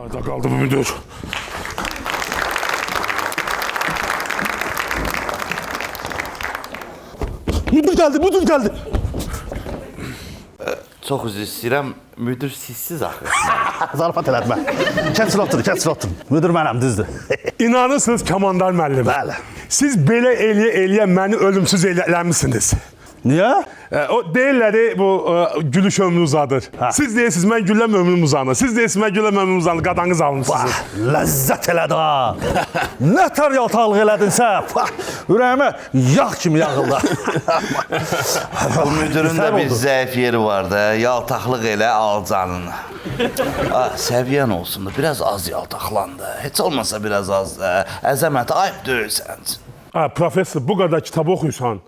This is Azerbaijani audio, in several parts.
Harada qaldı bu müdür? Müdür gəldi. Çox üzr istəyirəm, müdür sizsiz axı. Zarafat elətmə. Kəsil oturun. Müdür mənəm, düzdür. İnanırsınız Kamandar müəllim. Bəli. Siz belə eləyə məni ölümsüz eləmişsiniz. Niyə? O deyirlər bu gülüş ömrü uzadır. Siz deyirsiniz mən gülləm ömrüm uzanır. Siz deyirsiniz mən gülləm ömrüm uzanır. Qadanız almışsınız. Ləzzət elədi ha. Nə tər yaltaqlıq elədinsə, ürəyimə yağ kimi yağıldı. Bu müdürün də bir zəif yeri var da, yaltaqlıq elə al canını. Səviyyən olsun da, biraz az yaltaqlandı. Heç olmasa biraz az əzəmət, ayıb döyürsən. Professor, bu qədər kitab oxuyursan.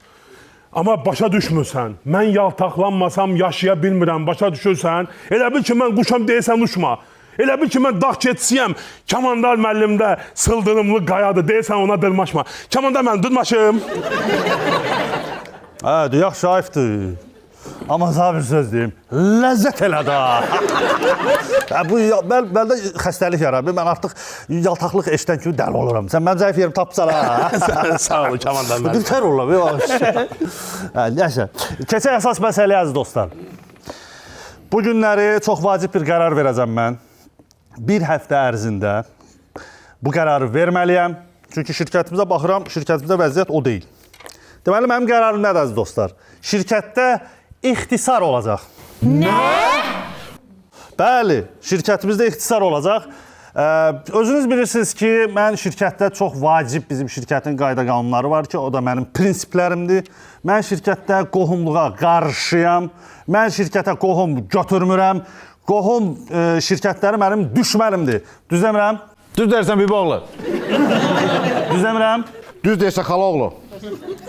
Amma başa düşmürsən, mən yaltaqlanmasam yaşaya bilmirəm, başa düşürsən. Elə bil ki, mən quşam deyirsən uçma. Elə bil ki, mən dağ keçsiyəm, Kamandar müəllimdə sıldırımlı qayadır, deyirsən ona dırmaşma. Kamandar müəllim, dırmaşım. Hə, yaxşı, ayıbdır. Amma sana bir söz deyim, ləzzət elədi ha. Bu, məndə xəstəlik yarar. Mən artıq yaltaqlıq eşdən kimi dəli oluram. Sən mən zəif yerimi tapsan ha. Sağ olun, Kamandar müəllim. Bir tər olar, Nəsə, keçək əsas məsələyə əziz dostlar. Bu günləri çox vacib bir qərar verəcəm mən. Bir həftə ərzində bu qərarı verməliyəm. Çünki şirkətimizə baxıram, şirkətimizdə vəziyyət o deyil. Deməli, mənim qərarım nədir əziz dostlar? Şirkətdə ixtisar olacaq. Nə? Bəli, şirkətimizdə ixtisar olacaq. Özünüz bilirsiniz ki, mən şirkətdə çox vacib bizim şirkətin qayda qanunları var ki, o da mənim prinsiplərimdir. Mən şirkətdə qohumluğa qarşıyam. Mən şirkətə qohum götürmürəm. Qohum şirkətləri mənim düşmənimdir. Düz demirəm? Düz deyirsən Biboğlu. Düz demirəm? Düz deyirsən Xalaoğlu.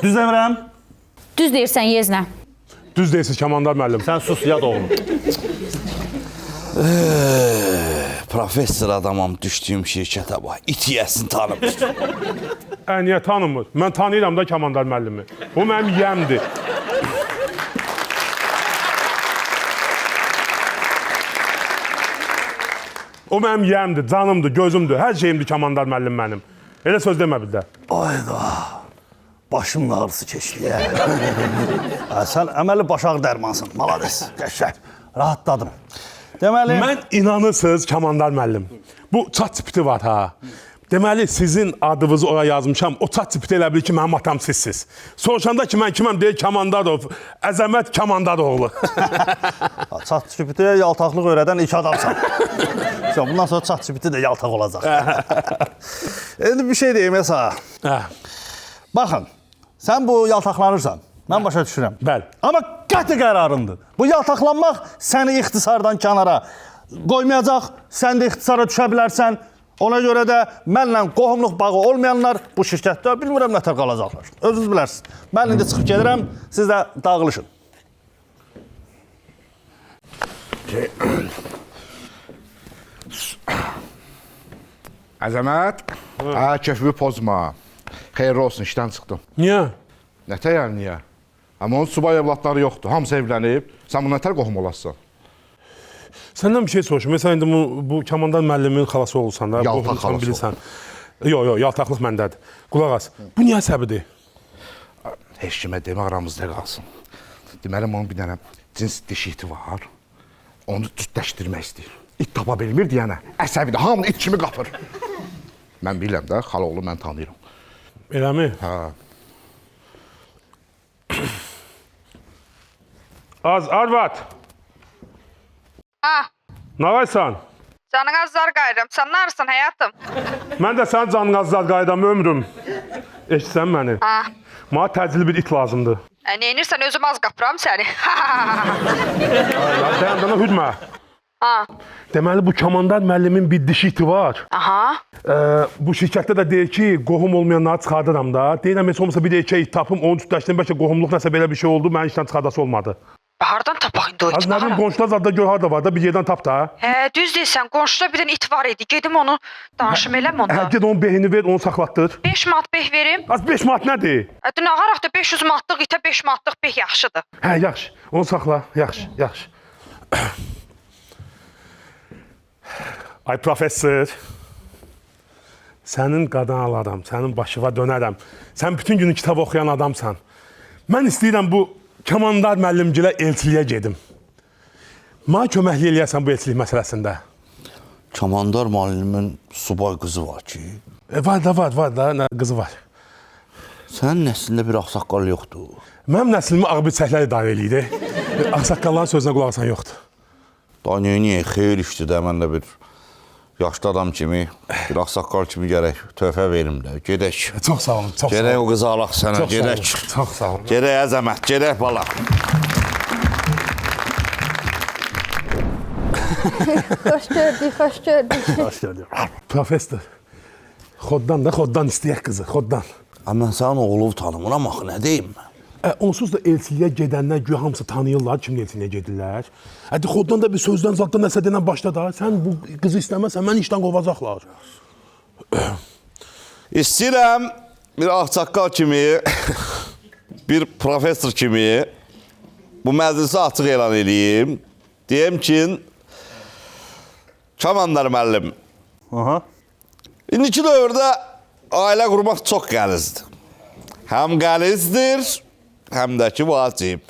Düz demirəm? Düz deyirsən Yeznə. Düz deyirsiniz Kamandar müəllim. Sən sus, yad oğlum. Professor adamam düşdüyüm şirkətə bax, itiyəsini tanımır. Niyə tanımır? Mən tanıyıram da Kamandar müəllimi. O mənim yiyəmdir. O mənim yiyəmdir, canımdır, gözümdür, hər şeyimdir Kamandar müəllim mənim. Elə söz demə bir də. Ayda, başımın ağrısı keçdi. Sən əməli baş ağrı dərmansın, malades, qəşək, rahatladım. Deməli... Mən inanırsınız Kamandar müəllim. Bu chat tipiti var ha. Deməli, sizin adınızı oraya yazmışam. O chat tipiti elə bilir ki, mənim atam sizsiz. Soruşanda ki, mən kiməm deyir Kamandarov, Əzəmət Kamandaroğlu. Chat tipitiyə yaltaqlıq öyrədən ilk adamsan. Bundan sonra chat tipiti də yaltaq olacaq. İndi bir şey deyim sana. Baxın, sən bu yaltaqlanırsan. Mən başa düşürəm. Bəli. Amma qəti qərarındır. Bu yaltaqlanmaq səni ixtisardan kənara qoymayacaq. Sən də ixtisara düşə bilərsən. Ona görə də mənlə qohumluq bağı olmayanlar bu şirkətdə bilmirəm nətər qalacaqlar. Özünüz bilərsiniz. Mən indi çıxıb gedirəm, siz də dağılışın. Əzəmət, köfümü pozma. Xeyirli olsun, işdən çıxdım. Niyə? Nətər yəni niyə? Amma onun subay evlatları yoxdur, hamısı evlənib. Sən bu nətər qohum olasın? Səndən bir şey soruşum. Məsələn, indi bu Kamandar müəllimin xalası olursan da, Yaltaq xalası bilirsən. Yox, yaltaqlıq məndədir. Qulaq as. Bu niyə səbəbdir? Heç kimə demə aramızda qalsın. Deməli, onun bir dənə cins dişi iti var. Onu cütləşdirmək istəyir. İt tapa bilmir deyənə. Əsəbidir, hamını it kimi qapır. Mən bilirəm də, Xalaoğlu mən tanıyıram. Eləmi? Hə. Arvad. Ha, Nə varsan? canıqazlar qayıram. Sən nə arısan həyatım? Mən də sənin canıqazlar qaydam ömrüm. Eşitsən məni? Ha. Mənə təcili bir it lazımdır. Neynirsən özüm az qapıram səni. Dayandana hüdmə. Ha. Deməli, bu Kamandar müəllimin bir dişi iti var. Aha. Bu şirkətdə də deyir ki, qohum olmayanları çıxardıram da. Deyirəm, heç olmasa bir erkək it tapım, onu cütləşdirim, bəlkə qohumluq nəsə belə bir şey oldu, mənim işdən çıxardası olmadı. Hardan tapaq indi o Az iti? nəbim, qonşular zadda gör harda var da, bir yerdən tap da. Düz deyirsən, qonşuda bir dənə it var idi. Gedim onu danışım eləm onda. Ged onun behini ver, onu saxlatdır. 5 manat beh verim. Az 5 manat nədir? Dün ağaraq da 500 manatlıq itə 5 manatlıq beh yaxşıdır. Hə, yaxşı. Onu saxla. Yaxşı, yaxşı. Ay professor, sənin qadan alaram, sənin başıva dönərəm. Sən bütün günü kitab oxuyan adamsan. Mən istəyirəm bu Kamandar müəllimgilə elçiliyə gedim. Mənə köməklik eləyərsən bu elçilik məsələsində. Kamandar müəllimin subay qızı var ki. Var da, qızı var. Sənin nəslində bir ağsaqqal yoxdur. Mənim nəslimi ağbirçəklər idarə eləyir. Ağsaqqalların sözünə qulaq asan yoxdur. Daha niyə xeyir işdir də, mən də bir yaşlı adam kimi, bir ağsaqqal kimi gərək töhfə verim də. Gedək. Çox sağ olun, çox sağ olun. Gərək o qızı alaq sənə, gedək. Çox sağ olun. Gedək əzəmət, gedək bala. Xoş gördük, xoş gördük. Hoş geldin. Professor, xoddan istəyək qızı, xoddan. Mən sənin oğlu tanımıram, axı, nə deyim mən? Onsuz da elçiliyə gedənlər güya hamısı tanıyırlar, kimin elçiliyə gedirlər. Hadi xoddan da bir sözdən zaddan nəsə denən başda da, sən bu qızı istəməsən, mən işdən qovacaqlar. İstəyirəm bir ağsaqqal kimi, bir professor kimi bu məclisi açıq elan edeyim. Deyim ki, Kamandar müəllim, Aha. indiki dövrdə ailə qurmaq çox qəlizdir. Həm qəlizdir, həm də ki vacib.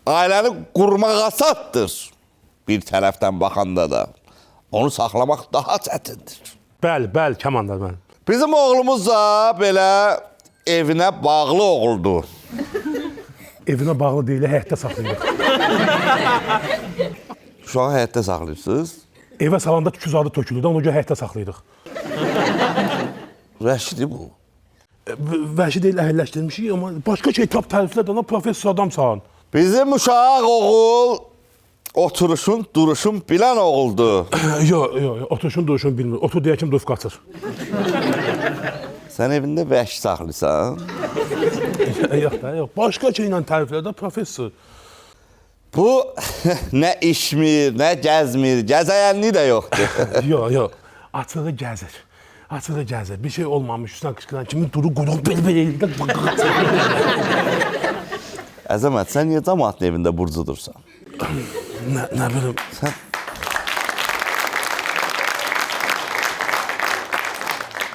Ailəni qurmaq asaddır bir tərəfdən baxanda da. Onu saxlamaq daha çətindir. Bəli, Kamandar müəllim. Bizim oğlumuz da belə evinə bağlı oğuldur. Evinə bağlı deyil, həyətdə saxlayırıq. Uşağı həyətdə saxlayırsınız. Evə salanda tüküz adı tökülür, ona görə həyətdə saxlayırıq. Rəşidi bu. Vəhşi deyil, əhəlləşdirmişik, amma başqa şey tap təriflər də, professor adamsan. Bizim uşaq oğul oturuşun, duruşun bilən oğuldur. Yox, oturuşun, duruşun bilmir. Otur deyə kim durub qaçır. Sən evində vəhşi saxlayırsan. Yox, başqa şeylə təriflər də, professor. Bu nə işmir, nə gəzmir, gəzəyənliyi də yoxdur. Yox, açığı gəzir. Bir şey olmamış, üstündən qışqıran kimi duru qurub bel-bel eləyir. Əzəmət, sən niyə cəmaatın evində burcudursan? Nə bilim. Sən...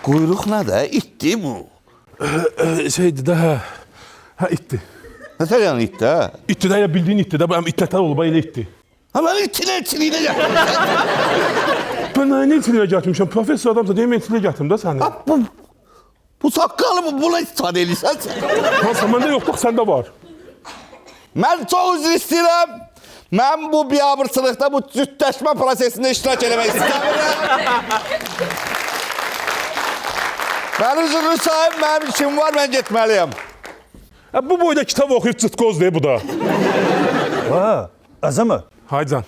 Quyruq nədir? İtdir bu. Şeydir də, hə, itdi. Nətər yəni itdir, hə? İtdi də, ya bildiyin itdi də, bu həm itnətər olub, elə itdi. Ha, mən itinə gətirmişəm. Ben nə elçiliyə gətirmişəm? Professor adamsa deyim, elçiliyə gətirim də səni. Bu saqqalı buna istifadə edirsən sən. Hansa, məndə yoxdur, səndə var. Mən çox üzr istəyirəm. Mən bu biabırçılıqda, bu cütləşmə prosesində iştirak eləmək istəmirəm. Mən üzrlü sahib, mənim işim var, mən getməliyəm. Bu boyda kitab oxuyub cıtqoz deyib bu da. Əzəmə, Haycan,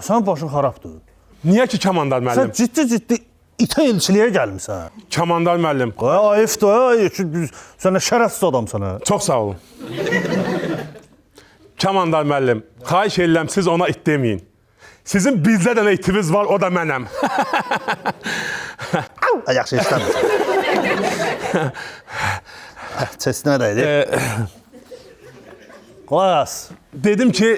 sən başın xarabdır. niyə ki Kamandar Sən müəllim? ciddi itə elçiliyə gəlmisən. Kamandar müəllim, Ayıfdır, sən nə şərəfsiz adamsan. çox sağ olun. Kamandar müəllim, xahiş edirəm siz ona it deməyin. Sizin bizdə də nə itiniz var, o da mənəm. Yaxşı istəmir. Çesinə də idi. Qulaq as. Dedim ki,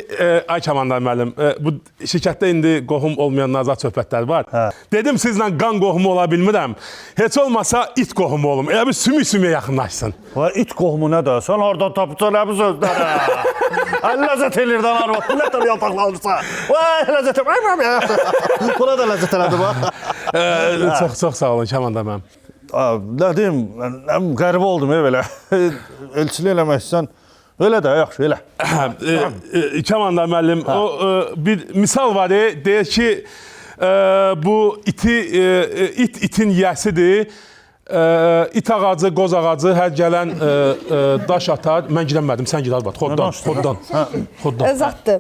ay Kamandar müəllim, bu şirkətdə indi qohum olmayan nazar söhbətlər var. Dedim sizlə qan qohumu ola bilmirəm. Heç olmasa it qohumu olum. Elə bir sümük-sümüyə yaxınlaşsın. İt qohumu nədir? Sən oradan tapıcan nə bu sözləri? Ləzzət elirdən arvad. Bu nətər yaltaqlanırsa? Vay, ləzzət elirdən. Buna da ləzzət elədi bu. Çox sağ olun Kamandar müəllim. Nə deyim, qəribə oldum belə. Elçili eləməksən. Öyle de yaxşı, elə. Kamandar müəllim, o bir misal var, deyir ki, bu itin yiyəsidir. İt ağacı, qoz ağacı, hər gələn daş atar. Mən girəmədim, sən girər bax. Xoddan. Zatdır.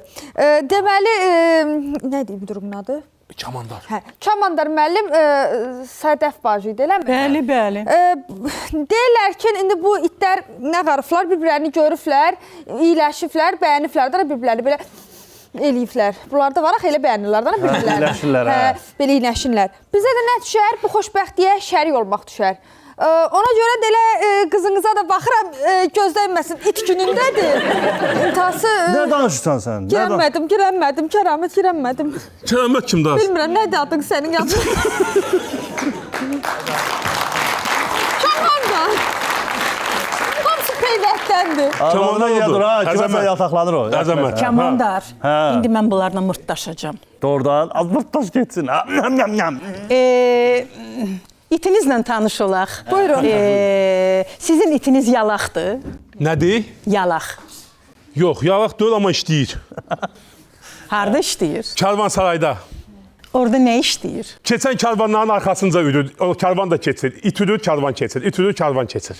Deməli, nə deyim bu durumun adı? Kamandar. Hə, Kamandar müəllim Sədəf bacı idi, eləmi? Bəli. Deyirlər ki, indi bu itlər nə qarıflar, bir-birini görüblər, iyiləşiblər, bəyəniblər də bir-birlərini belə eləyiblər. Bunlar da var, elə bəyənirlər də bir-birlərini. İyiləşirlər, hə. Belə iyiləşirlər. Bizə də nə düşər? Bu xoşbəxtliyə şərik olmaq düşər. Ona görə də elə qızınıza da baxıram, gözlənməsin, it günündədir. İntihası... Nə danışırsan sən? Girənmədim, girənmədim. Keramet kimdir? Bilmirəm, nədir adın sənin adın? Kaman da. Hamısı peyvətləndir. Arabadan gedir ha, kiməsə Əzəmət. yataqlanır o. Əzəmət. Kamandar. Hə. İndi mən bunlarla mırtdaşacağam. Doğrudan, az mırtdaş geçsin. Ha, nyam. İtinizlə tanış olaq. Buyurun. Sizin itiniz yalaqdır. Nədir? Yalaq. Yox, yalaq deyil, amma işləyir. Harda işləyir? Karvansarayda. Orada nə işləyir? Keçən karvanların arxasınca yürür. O karvan da keçir. İt yürür, karvan keçir. İt yürür, karvan keçir.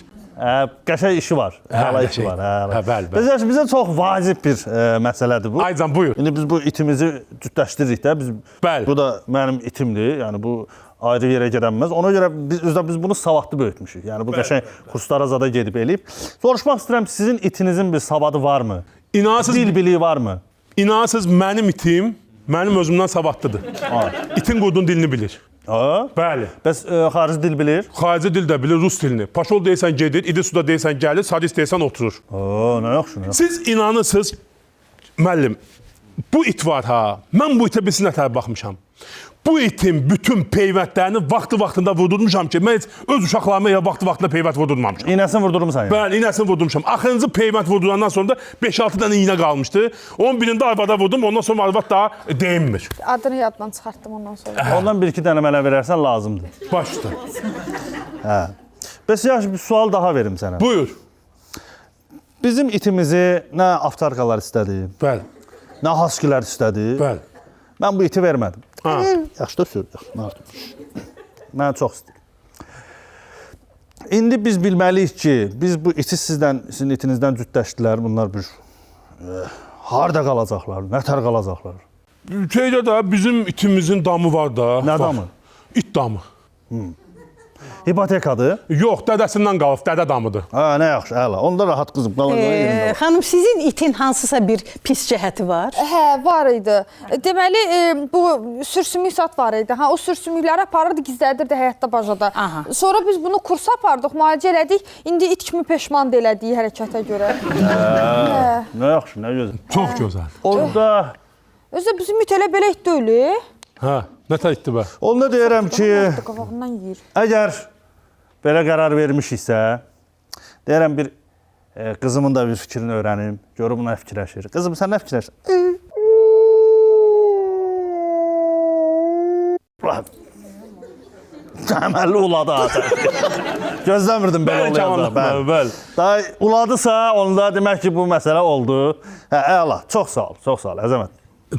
Qəşəng işi var. Hala işi var. Hə, bəli. Bizə çox vacib bir məsələdir bu. Aycan, buyur. İndi biz bu itimizi cütləşdiririk də. Bəli. Bu da mənim itimdir. Yəni bu ayrı yerə gedənməz. Ona görə biz bunu savadlı böyütmüşük. Yəni bu qəşəng kurslara zada gedib eləyib. Soruşmaq istəyirəm, sizin itinizin bir savadı varmı? İnanırsız, Dil biliyi varmı? inanırsız mənim itim mənim özümdən savadlıdır. İtin qurdun dilini bilir. Ha? Bəli. Bəs xarici dil bilir? Xarici dil də bilir, rus dilini. Paşol deyirsən gedir, idi suda deyirsən gəlir, sadist deyirsən oturur. Nə yaxşı, nə yaxşı. Siz inanırsınız, müəllim, bu it var ha. Mən bu itə bir nətər baxmışam. Bu itin bütün peyvətlərini vaxtında vurdurmuşam ki, mən heç öz uşaqlarıma ya vaxtında peyvət vurdurmamışam. İynəsini vurdurmusan yəni? Bəli, iynəsini vurdurmuşam. Axırıncı peyvət vurdurandan sonra da 5-6 dənə iynə qalmışdı. 11-ində arvada vurdum, ondan sonra arvad daha deyinmir. Adını yaddan çıxartdım ondan sonra. Ondan bir-iki dənə mənə verərsən lazımdır. Başda. Hə. Bəs yaxşı bir sual daha verim sənə. Buyur. Bizim itimizi nə avtarkalar istədi, Bəli, nə haskilər istədi. bəli. Mən bu iti vermədim. Ha. Yaxşı da sür. Mən çox istəyirəm. İndi biz bilməliyik ki, biz bu iti sizin itinizdən cütləşdilər. Bunlar bir harda qalacaqlar, nətər qalacaqlar? Şeydə də bizim itimizin damı var da. Nə Var. damı? İt damı. Hipotekadır. Yox, dədəsindən qalıb, dədə damıdır. Ha, nə yaxşı, əla. Onda rahat qızım. Qalacaq. Xanım, sizin itin hansısa bir pis cəhəti var? Hə, var idi. Deməli, bu sürsümük zat var idi. Ha, o sürsümükləri aparırdı, gizlədirdi həyətdə bacada. Aha. Sonra biz bunu kursa apardıq, müalicə elədik. İndi it kimi peşmandır elədiyi hərəkətə görə. Nə yaxşı, nə gözəl. Çox gözəl. Orada Özdə bizim it elə belə it deyil. Hə, nə təkdir bə? onda deyirəm ki, Qabağından yeyir. əgər belə qərar vermişiksə, deyirəm bir qızımın da bir fikrini öyrənim, görüm nə fikirləşir. Qızım, sən nə fikirləşirsən? Əməlli uladı ha. Gözləmirdim belə olacaq. Bəli. Daha uladısa, onda demək ki, bu məsələ oldu. Hə, əla. Çox sağ ol, Əzəmət.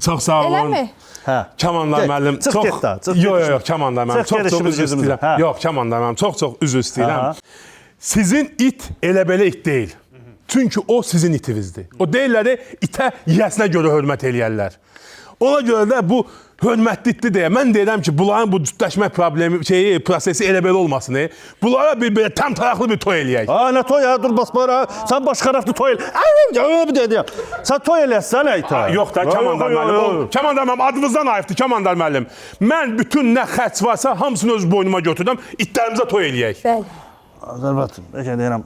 Çox sağ olun. Eləmi? Hə. Kamanlar müəllim. Çıx get də. Yox, Kamanlar müəllim. Çıx Çox gedişimiz üzr gözümüzə. istəyirəm. Hə. Yox, Kamanlar müəllim. Çox üzr Aha. istəyirəm. Sizin it elə belə it deyil. Çünki o sizin itinizdir. O deyirlər, itə yiyəsinə görə hörmət eləyərlər. Ona görə də bu hörmətli itdir deyə mən deyirəm ki, bunların bu cütləşmə problemi, prosesi elə belə olmasın. Bunlara bir belə tam taraqlı bir toy eləyək. Ha, nə toy ya? Dur basmara. Sən baş tərəfli toy el. Ay, deyirəm. Sən toy eləsən əytə. Yox da, Kamandar müəllim. Kamandar müəllim adımızdan ayıbdır, Kamandar müəllim. Mən bütün nə xərc varsa hamısını öz boynuma götürdüm. İtlərimizə toy eləyək. Bəli. Azərbaycan, bəlkə deyirəm,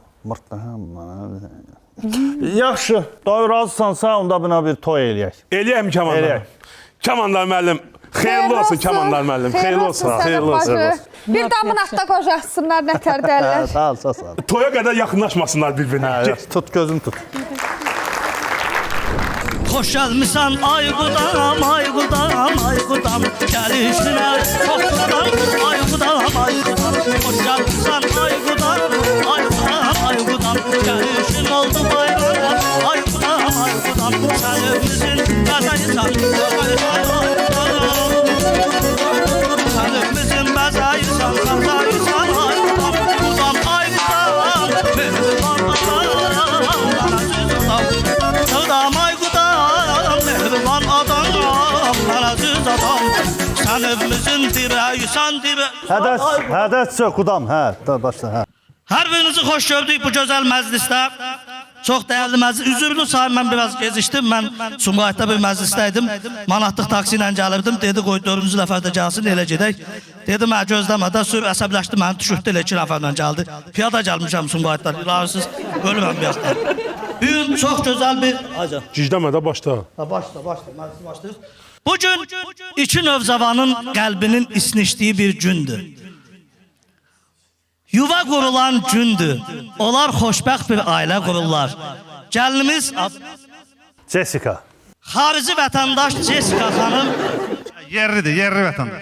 yaxşı, doy razısansa, onda buna bir toy eləyək. Eləyəm Kamandar. Eləyək. Kamandar müəllim. Xeyirli olsun Kamandar müəllim. Xeyirli olsun. Xeyirli olsun. Bir damın atda qocarsınlar, nətər dərlər. Sağ ol, sağ ol. Toya qədər yaxınlaşmasınlar bir-birinə. Tut, gözünü tut. Xoş gəlmisən ay qudam, ay qudam, ay qudam. Gəlişinə çox qudam, ay qudam, ay qudam. Xoş gəlmisən ay qudam, ay qudam, ay qudam. Gəlişin oldu bayram, ay qudam, ay qudam. Sən evimizin bəzəyisən, ay qudam. Sən evimizin bəzəyisən, bəzəyisən, ay qudam. Qudam, ay qudam, mehriban adam, mən əziz adam. Qudam, ay qudam, mehriban adam, mən əziz adam. Sən evimizin dirəyisən, Hədəs çox, qudam, hə, başla, hə. Hər birinizi xoş gördük bu gözəl məclisdə. Çox dəyərli məclis. Üzürlü sayın, mən biraz gecişdim. Mən Sumqayıtda bir məclisdəydim. Manatlıq taksi ilə gəlirdim. Dedi, qoy 4-cü nəfər də gəlsin, elə gedək. Dedi, mən gözləmədən sürü əsəbləşdi, məni düşürtdü, elə 2 nəfərlə gəldi. Piyada gəlmişəm Sumqayıtdan, ilahirsiniz, ölüməm bir yaxdan. Bugün çox gözəl bir... Gicdəmə də başda. Başla, məclis başlayır. Bugün iki növzəvanın qəlbinin isnişdiyi bir gündür. Yuva qurulan gündür. Onlar xoşbəxt bir ailə qururlar. Gəlinimiz Jessica. xarici vətəndaş Jessica xanım, Yerlidir, yerli vətəndaş.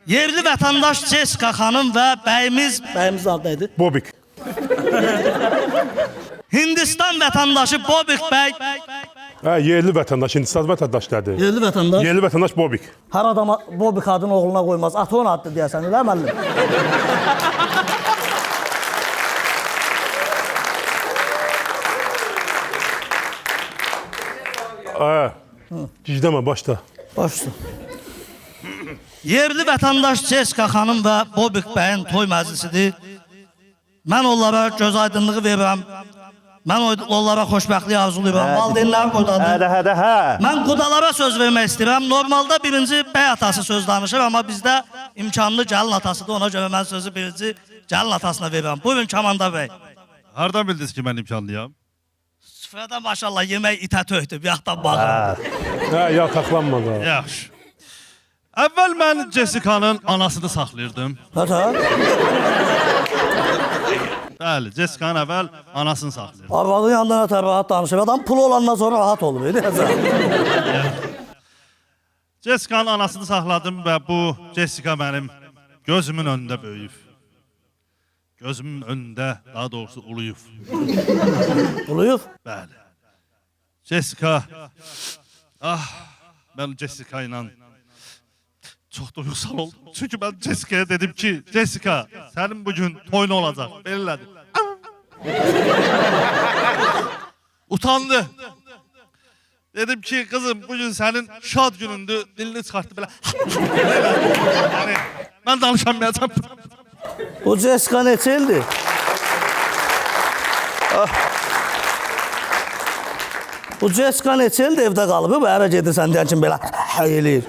yerli vətəndaş Jessica xanım və bəyimiz adı neydi? Bobik. Hindistan vətəndaşı Bobik bəy. Yerli vətəndaş, Hindistan vətəndaşlardır. Yerli vətəndaş. Yerli vətəndaş Bobik. Hər adama Bobik adını oğluna qoymaz. Ata onun addır deyəsən, elə müəllim? Gicdəmə başda. Başla. Yerli vətəndaş Jessica xanım və Bobik bəyin toy məclisidir. Mən onlara göz aydınlığı verirəm. Mən onlara xoşbəxtlik arzulayıram. Valideynlərim buradadır. Hə. Mən qudalara söz vermək istəyirəm. Normalda birinci bəy atası söz danışır, amma bizdə imkanlı gəlin atasıdır. Ona görə mən sözü birinci gəlin atasına verirəm. Buyurun Kamanda bəy. Hardan bildiniz ki mən imkanlıyam? Süfrədə maşallah yemək itə töhdü. Bir yaxdan baxın. Yataqlanma da. Yaxşı. Əvvəl mən Jessica'nın anasını saxlayırdım. Bəli, Jessica'nın əvvəl anasını saxlayırdım. Arvadın yanından ötər rahat danışır. Adam pulu olandan sonra rahat olur. Jessica'nın anasını saxladım və bu Jessica mənim gözümün önündə böyüyüb. Gözümün önündə, daha doğrusu uluyub. Uluyub? Bəli. Jessica, mən Jessica ilə çox duygusal oldum. Çünki mən Jessica'ya dedim ki, Jessica, sənin bugün toyun olacaq. Belirlədim. Utandı. Dedim ki, kızım bugün sənin şad günündür. Dilini çıxartdı belə. Yəni, mən danışamayacağım. Bu Jessica neçə ildir? Bu Jessica neçə ildir evdə qalıb? Bu ərə gedirsən deyən kimi belə eləyir.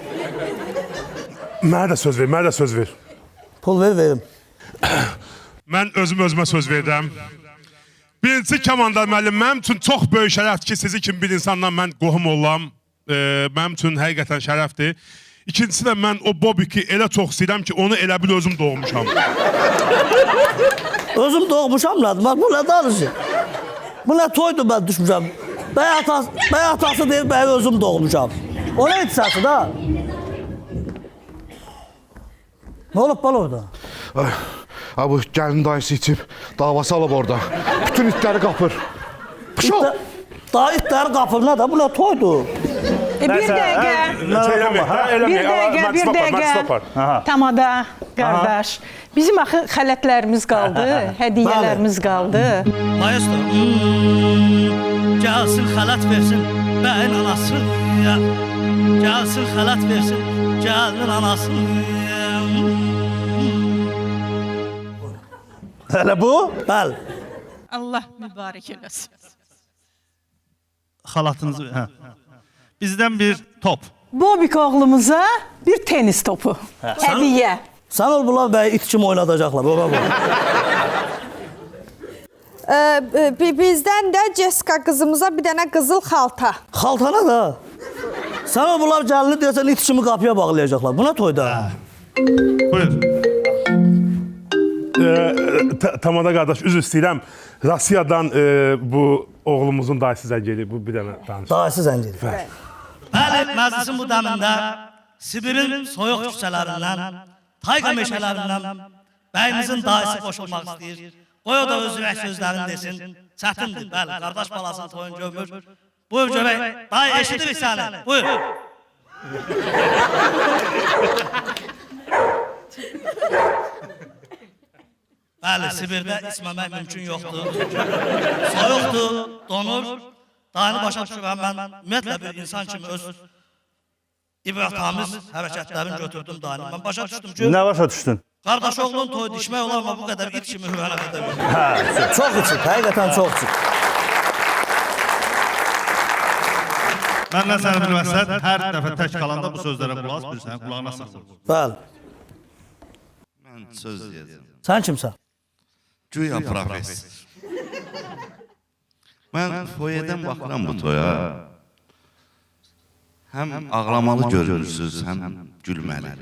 Mənə də söz ver. Pul verim. Mən özümə söz verdim. Birinci Kamanda müəllim, mənim üçün çox böyük şərəfdir ki, sizi kimi bir insanla mən qohum olam. Mənim üçün həqiqətən şərəfdir. İkincisi də mən o Bobiki elə çox istəyirəm ki, onu elə bil özüm doğmuşam. Özüm doğmuşam nədir? Bu nə danışır? Bu nə toydur mən düşmüşəm? Bəy atası deyir, bəy özüm doğmuşam. O nə etisası da? Ne olub bal orada? Bu gəlin dayısı içib davası alıb orada. Bütün itləri qapır. Daha itləri qapır nə də? Bu nə toydur? Bir dəqiqə. Tamada qardaş. Bizim axı xələtlərimiz qaldı, hədiyyələrimiz qaldı. Maestro, gəlsin xələt versin bəyin anası. Gəlsin xələt versin gəlinin anası. Hələ bu? Bəli. Allah mübarək eləsin. Xalatınızı, bizdən bir top. Bobik oğlumuza bir tenis topu. Hədiyyə. Sən ol bunlar bəy it kimi oynadacaqlar. Bizdən də Jessica qızımıza bir dənə qızıl xalta. Xaltana da. Sən ol bunlar gəlini deyəsən it kimi qapıya bağlayacaqlar. Bu nə toyda? Buyur. Tamada qardaş, üzr istəyirəm. Rusiyadan bu oğlumuzun dayısı zəng eləyib. Bu bir dənə danış. Dayısı zəng eləyib. Bəli, məclisin bu dəmində Sibirin soyuq küçələrindən, tayqa meşələrindən bəyimizin dayısı qoşulmaq istəyir. Qoy o da öz ürək sözlərini desin. Çətindir, bəli, qardaş balasının toyun görmür. Buyur görək, dayı eşidirik səni, buyur. Bəli, Sibirdə içməmək mümkün yoxdur. Soyuqdur, donur. Dayını başa düşürəm, mən ümumiyyətlə bir insan kimi öz ibrətamiz hərəkətlərini götürdüm dayını. Mən başa düşdüm ki, Nə başa düşdün? qardaş oğlun toydu, içmək olar mı bu qədər it kimi hürənə qədər? Hə, Çox içib, həqiqətən çox içib. Məndən səni bilməsən, hər dəfə tək qalanda bu sözlərə qulaq as, bilirsən, qulağına saxla. Bəli. Mən söz deyəcəm. Sən kimsən? Güya professor. Mən foyədən baxıram bu toya. Həm ağlamalı görünürsünüz, həm gülməli.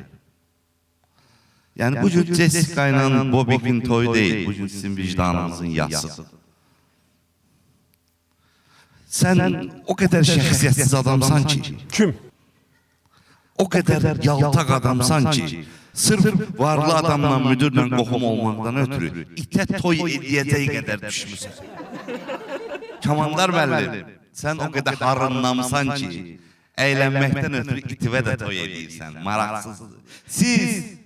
Yəni bu gün Jessica ilə Bobby'nin toyu deyil, bu gün sizin vicdanınızın yasıdır. Sən o qədər şəxsiyyətsiz adamsan ki, Kim? o qədər yaltaq adamsan ki, sırf varlı adamla, müdürlə qohum olmaqdan ötürü itə toy edəcək qədər düşmüsən. Kamandar müəllim, sən o qədər harınlamsan ki, əylənməkdən ötürü itivə də toy edirsən, maraqsızdır. Siz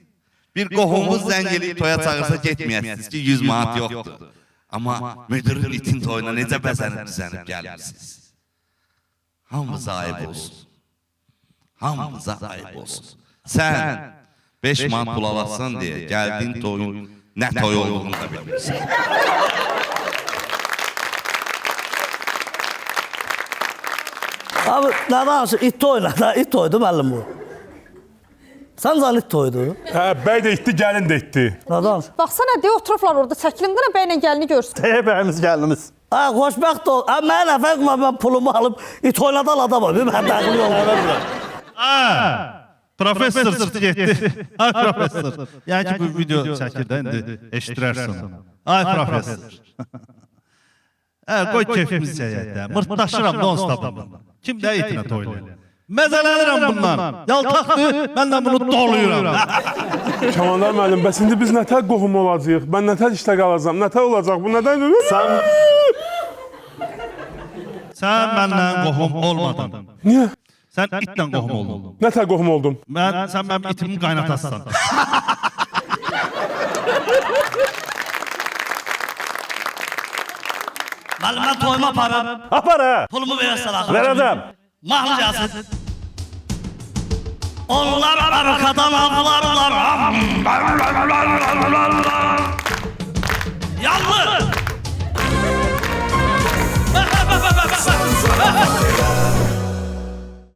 bir qohumuz zəng eləyib toya çağırsa getməyəsiniz ki, 100 manat yoxdur. Amma müdürün itin toyuna necə bəzənib gəlmişsiniz. Hamımıza ayıb olsun. Hamımıza ayıb olsun. Sən 5 manat pul alasın deyə gəldiyin toyun nə toy olduğunu da bilmirsən. Abi nə danışır? İt toyuna da, it toydu müəllim bu. Sən zan it toydu. Hə, bəy də itdi, gəlin də itdi. Nə danışır? Baxsana, deyə oturublar orada, çəkilin qına bəylə gəlini görsün. Bəyimiz gəlinimiz. Ha, xoşbəxt ol. Ha, mən əfəqmə, mən pulumu alıb it oynadan adamım. Mən dəxli olmalı. Professor çıxdı getdi. Ay professor. Yəni ki, bu video çəkir də indi eşidirərsən. Ay professor. Qoy keyfimiz çəkək də. Mırtdaşıram non-stopla. Kim də itinə toylayır? Məzələnirəm bundan. Yaltaqdır, mən də bunu doluyuram. Kamandar müəllim, bəs indi biz nətər qohum olacağıq? Mən nətər işdə qalacam? Nətər olacaq? Bu nədən? Sən məndən qohum olmadın. Niyə? Sən itlə qohum oldun. Nətər qohum oldum? Sən mənim itimin qaynatasısan. Müəllim, mən toyuma aparım. Apar ha. Pulumu verəsən axı. Verəcəm. Mahnı gəlsin. Onlar Amerikadan aldılar.